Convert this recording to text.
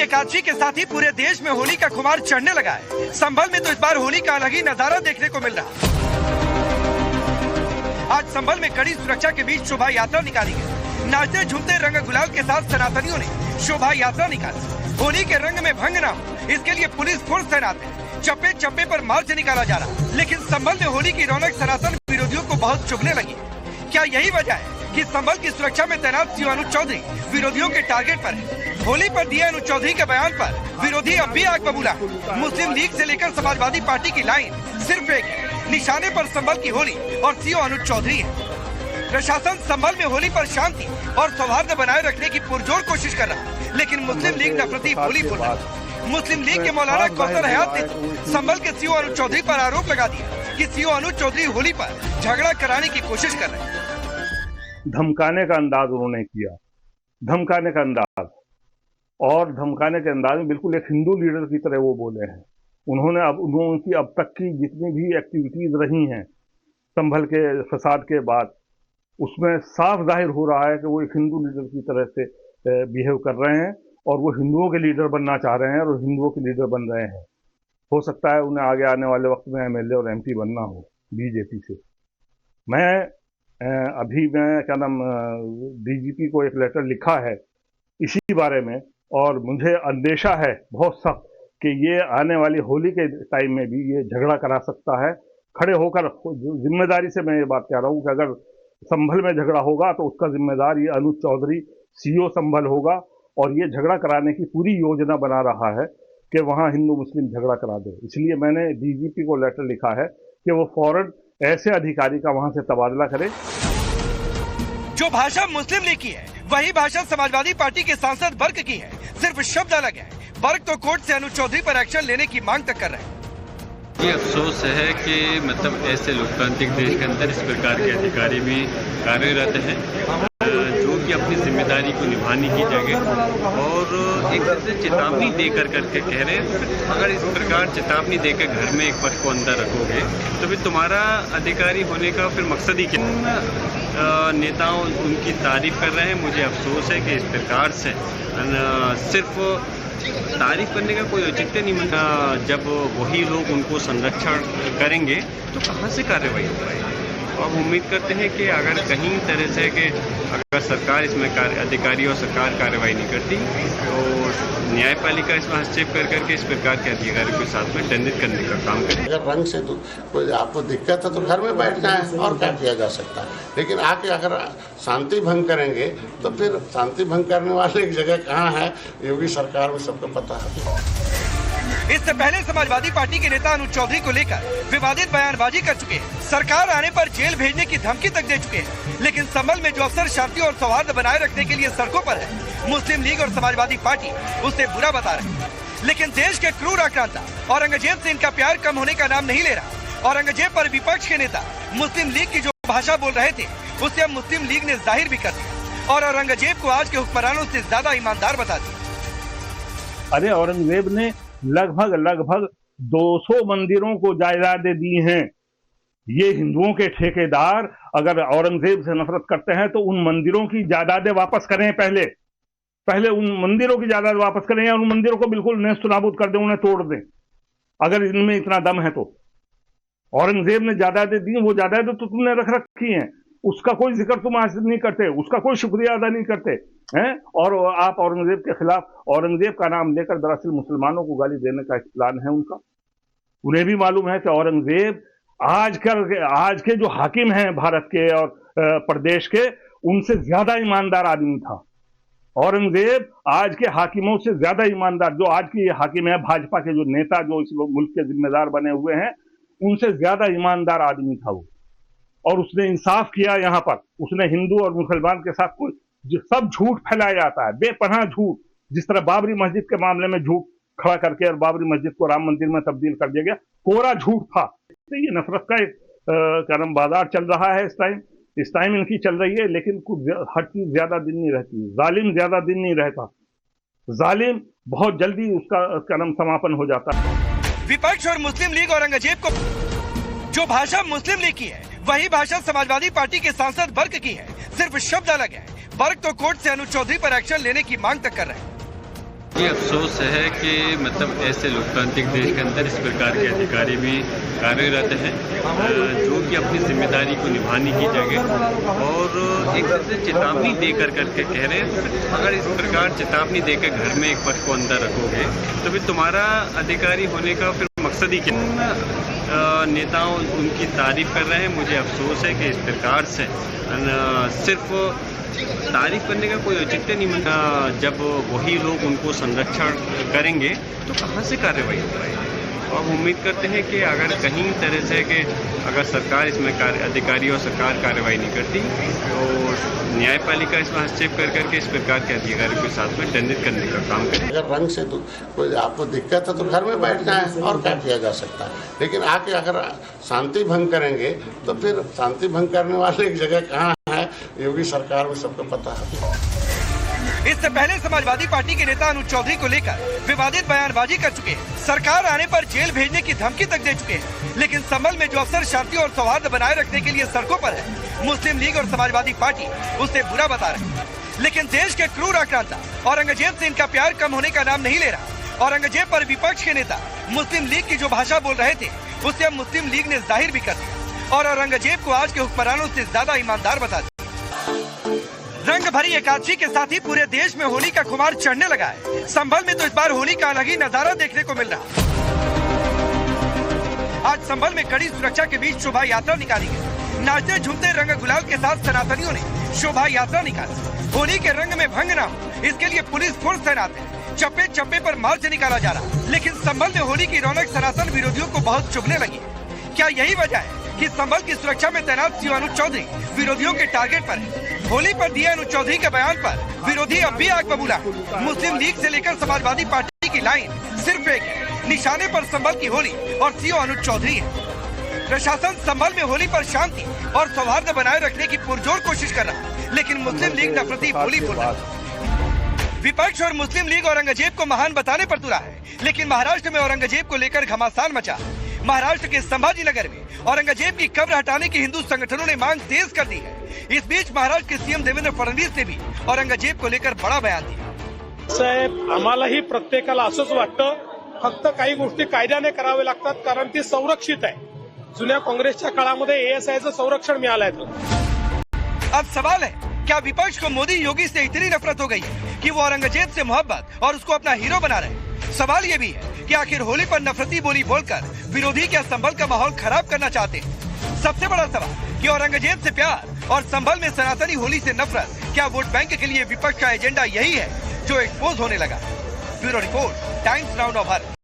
एकादशी के साथ ही पूरे देश में होली का खुमार चढ़ने लगा है। संभल में तो इस बार होली का अलग ही नजारा देखने को मिल रहा। आज संभल में कड़ी सुरक्षा के बीच शोभा यात्रा निकाली गई। नाचते झूमते रंग गुलाल के साथ सनातनियों ने शोभा यात्रा निकाली। होली के रंग में भंग न हो इसके लिए पुलिस फोर्स तैनात है। चप्पे चप्पे पर मार्च निकाला जा रहा, लेकिन संभल में होली की रौनक सनातन विरोधियों को बहुत चुभने लगी। क्या यही वजह है कि संभल की सुरक्षा में तैनात सीओ अनुज चौधरी विरोधियों के टारगेट पर है? होली पर दिए अनुज चौधरी के बयान पर विरोधी अब भी आग बबूला। मुस्लिम लीग से लेकर समाजवादी पार्टी की लाइन सिर्फ एक है, निशाने पर संभल की होली और सीओ अनुज चौधरी है। प्रशासन संभल में होली पर शांति और सौहार्द बनाए रखने की पुरजोर कोशिश कर रहा है, लेकिन मुस्लिम लीग नफरती बोली बोल रहा है। मुस्लिम लीग के मौलाना कौसर हयात ने संभल के सीओ अनुज चौधरी पर आरोप लगा दिया कि सीओ अनुज चौधरी होली पर झगड़ा कराने की कोशिश कर रहे हैं। धमकाने का अंदाज उन्होंने किया, धमकाने का अंदाज, और धमकाने के अंदाज में बिल्कुल एक हिंदू लीडर की तरह वो बोले हैं। उनकी अब तक की जितनी भी एक्टिविटीज रही हैं संभल के फसाद के बाद, उसमें साफ जाहिर हो रहा है कि वो एक हिंदू लीडर की तरह से बिहेव कर रहे हैं और वो हिंदुओं के लीडर बनना चाह रहे हैं और हिंदुओं के लीडर बन रहे हैं। हो सकता है उन्हें आगे आने वाले वक्त में एमएलए और एमपी बनना हो बीजेपी से। अभी मैं क्या नाम डीजीपी को एक लेटर लिखा है इसी बारे में, और मुझे अंदेशा है बहुत सख्त कि ये आने वाली होली के टाइम में भी ये झगड़ा करा सकता है। खड़े होकर जिम्मेदारी से मैं ये बात कह रहा हूँ कि अगर संभल में झगड़ा होगा तो उसका जिम्मेदार ये अनुज चौधरी सीओ संभल होगा, और ये झगड़ा कराने की पूरी योजना बना रहा है कि वहाँ हिंदू मुस्लिम झगड़ा करा दे। इसलिए मैंने डीजीपी को लेटर लिखा है कि वो फौरन ऐसे अधिकारी का वहाँ से तबादला करे। जो भाषा मुस्लिम लीग की है वही भाषा समाजवादी पार्टी के सांसद बर्क की है, सिर्फ शब्द अलग है। बर्क तो कोर्ट से अनुज चौधरी पर एक्शन लेने की मांग तक कर रहे हैं। ये अफसोस है कि मतलब ऐसे लोकतांत्रिक देश के अंदर इस प्रकार के अधिकारी भी कार्यरत हैं जो कि अपनी जिम्मेदारी को निभाने की जगह और एक तरह से चेतावनी देकर करके कह रहे हैं। अगर इस प्रकार चेतावनी देकर घर में एक पक्ष को अंदर रखोगे तो फिर तुम्हारा अधिकारी होने का फिर मकसद ही क्या? नेताओं उनकी तारीफ कर रहे हैं। मुझे अफसोस है कि इस प्रकार से सिर्फ तारीफ करने का कोई औचित्य नहीं मिलता। जब वही लोग उनको संरक्षण करेंगे तो कहाँ से कार्रवाई हो पाएगी? अब उम्मीद करते हैं कि अगर कहीं तरह से कि अगर सरकार इसमें अधिकारी और सरकार कार्रवाई नहीं करती तो न्यायपालिका इसमें हस्तक्षेप कर करके इस प्रकार के अधिकारियों के साथ में दंडित करने का काम करें। अगर रंग से कोई आपको दिक्कत है तो घर में बैठना है और क्या किया जा सकता है, लेकिन आके अगर शांति भंग करेंगे तो फिर शांति भंग करने वाले एक जगह कहाँ है, योगी सरकार में सबको पता है। इससे पहले समाजवादी पार्टी के नेता अनुज चौधरी को लेकर विवादित बयानबाजी कर चुके हैं। सरकार आने पर जेल भेजने की धमकी तक दे चुके हैं। लेकिन संभल में जो अफसर शांति और सौहार्द बनाए रखने के लिए सड़कों पर है, मुस्लिम लीग और समाजवादी पार्टी उसे बुरा बता रहे हैं। लेकिन देश के क्रूर आक्रांता औरंगजेब से इनका प्यार कम होने का नाम नहीं ले रहा। औरंगजेब पर विपक्ष के नेता मुस्लिम लीग की जो भाषा बोल रहे थे उसे अब मुस्लिम लीग ने जाहिर भी कर दिया और औरंगजेब को आज के हुक्मरानों से ज्यादा ईमानदार बता दिया। अरे औरंगजेब ने लगभग 200 मंदिरों को जायदादें दी हैं। ये हिंदुओं के ठेकेदार अगर औरंगजेब से नफरत करते हैं तो उन मंदिरों की जायदादें वापस करें। पहले उन मंदिरों की जायदाद वापस करें या उन मंदिरों को बिल्कुल नेस्तनाबूद कर दें, उन्हें तोड़ दें, अगर इनमें इतना दम है तो। औरंगजेब ने जायदादें दी, वो जायदादें तो तुमने रख रखी हैं, उसका कोई जिक्र तुम आज नहीं करते, उसका कोई शुक्रिया अदा नहीं करते हैं। और आप औरंगजेब के खिलाफ औरंगजेब का नाम लेकर दरअसल मुसलमानों को गाली देने का एक प्लान है उनका। उन्हें भी मालूम है कि औरंगजेब आज के जो हाकिम हैं भारत के और प्रदेश के, उनसे ज्यादा ईमानदार आदमी था। औरंगजेब आज के हाकिमों से ज्यादा ईमानदार, जो आज के हाकिम है भाजपा के जो नेता जो इस मुल्क के जिम्मेदार बने हुए हैं, उनसे ज्यादा ईमानदार आदमी था वो। और उसने इंसाफ किया। यहाँ पर उसने हिंदू और मुसलमान के साथ कोई सब झूठ फैलाया जाता है, बेपनाह झूठ। जिस तरह बाबरी मस्जिद के मामले में झूठ खड़ा करके और बाबरी मस्जिद को राम मंदिर में तब्दील कर दिया गया, कोरा झूठ था। तो ये नफरत का एक बाजार चल रहा है इस टाइम इनकी चल रही है, लेकिन कुछ हर चीज ज्यादा दिन नहीं रहती। जालिम ज्यादा दिन नहीं रहता, जालिम बहुत जल्दी उसका समापन हो जाता है। विपक्ष और मुस्लिम लीग औरंगजेब को जो भाषा मुस्लिम लीग की है वही भाषा समाजवादी पार्टी के सांसद बर्क की है, सिर्फ शब्द अलग है। बर्क तो कोर्ट से अनुज चौधरी पर एक्शन लेने की मांग तक कर रहे हैं। ये अफसोस है कि मतलब ऐसे लोकतांत्रिक देश के अंदर इस प्रकार के अधिकारी भी कार्यरत हैं जो कि अपनी जिम्मेदारी को निभाने की जगह और एक तरह से चेतावनी देकर करके कह रहे हैं। अगर इस प्रकार चेतावनी देकर घर में एक पक्ष को अंदर रखोगे तो फिर तुम्हारा अधिकारी होने का फिर मकसद ही क्या। नेताओं उनकी तारीफ कर रहे हैं। मुझे अफसोस है कि इस प्रकार से सिर्फ तारीफ करने का कोई औचित्य नहीं मिलता। जब वही लोग उनको संरक्षण करेंगे तो कहाँ से कार्रवाई हो पाएगी। अब उम्मीद करते हैं कि अगर कहीं तरह से कि अगर सरकार इसमें अधिकारी और सरकार कार्रवाई नहीं करती तो न्यायपालिका इसमें हस्तक्षेप कर करके इस प्रकार के अधिकारियों के साथ में दंडित करने का काम करे। अगर रंग से कोई आपको दिक्कत है तो घर में बैठ जाए और क्या किया जा सकता है। लेकिन आके अगर शांति भंग करेंगे तो फिर शांति भंग करने वाले एक जगह कहाँ है, योगी सरकार में सबको पता है। इससे पहले समाजवादी पार्टी के नेता अनुज चौधरी को लेकर विवादित बयानबाजी कर चुके हैं। सरकार आने पर जेल भेजने की धमकी तक दे चुके हैं। लेकिन संभल में जो अफसर शांति और सौहार्द बनाए रखने के लिए सड़कों पर है, मुस्लिम लीग और समाजवादी पार्टी उसे बुरा बता रहे हैं। लेकिन देश के क्रूर आक्रांता औरंगजेब से इनका प्यार कम होने का नाम नहीं ले रहा। औरंगजेब पर विपक्ष के नेता मुस्लिम लीग की जो भाषा बोल रहे थे उसे अब मुस्लिम लीग ने जाहिर भी कर दिया और औरंगजेब को आज के हुक्मरानों से ज्यादा ईमानदार बता दिया। रंग भरी एकादशी के साथ ही पूरे देश में होली का खुमार चढ़ने लगा है। संभल में तो इस बार होली का अलग ही नजारा देखने को मिल रहा। आज संभल में कड़ी सुरक्षा के बीच शोभा यात्रा निकाली गई। नाचते झूमते रंग गुलाल के साथ सनातनियों ने शोभा यात्रा निकाली। होली के रंग में भंग न हो इसके लिए पुलिस फोर्स तैनात है। चप्पे चप्पे पर मार्च निकाला जा रहा। लेकिन संभल में होली की रौनक सनातन विरोधियों को बहुत चुभने लगी। क्या यही वजह है कि संभल की सुरक्षा में तैनात सीओ अनुज चौधरी विरोधियों के टारगेट पर है? होली पर दिए अनुज चौधरी के बयान पर विरोधी अब भी आग बबूला। मुस्लिम लीग से लेकर समाजवादी पार्टी की लाइन सिर्फ एक है, निशाने पर संभल की होली और सीओ अनुज चौधरी है। प्रशासन संभल में होली पर शांति और सौहार्द बनाए रखने की पुरजोर कोशिश कर रहा है, लेकिन मुस्लिम लीग नफरती बोली बोल रहा है। विपक्ष और मुस्लिम लीग औरंगजेब को महान बताने पर तुला है, लेकिन महाराष्ट्र में औरंगजेब को लेकर घमासान मचा। महाराष्ट्र के संभाजी नगर में औरंगजेब की कब्र हटाने की हिंदू संगठनों ने मांग तेज कर दी है। इस बीच महाराष्ट्र के सीएम देवेंद्र फडणवीस ने भी औरंगजेब को लेकर बड़ा बयान दिया। साहेब, आम्हालाही प्रत्येकाला असंच वाटतं, फक्त काही गोष्टी कायद्याने करावे लागतात कारण ती संरक्षित आहे। जुन्या काँग्रेसच्या काळामध्ये एएसआयचं संरक्षण मिळालंय। अब सवाल है, क्या विपक्ष को मोदी योगी से इतनी नफरत हो गई है कि वो औरंगजेब से मोहब्बत और उसको अपना हीरो बना रहे? सवाल ये भी है कि आखिर होली पर नफरती बोली बोलकर विरोधी क्या संभल का माहौल खराब करना चाहते हैं? सबसे बड़ा सवाल कि औरंगजेब से प्यार और संभल में सनातनी होली से नफरत, क्या वोट बैंक के लिए विपक्ष का एजेंडा यही है जो एक्सपोज होने लगा? Bureau report, times now Bharat.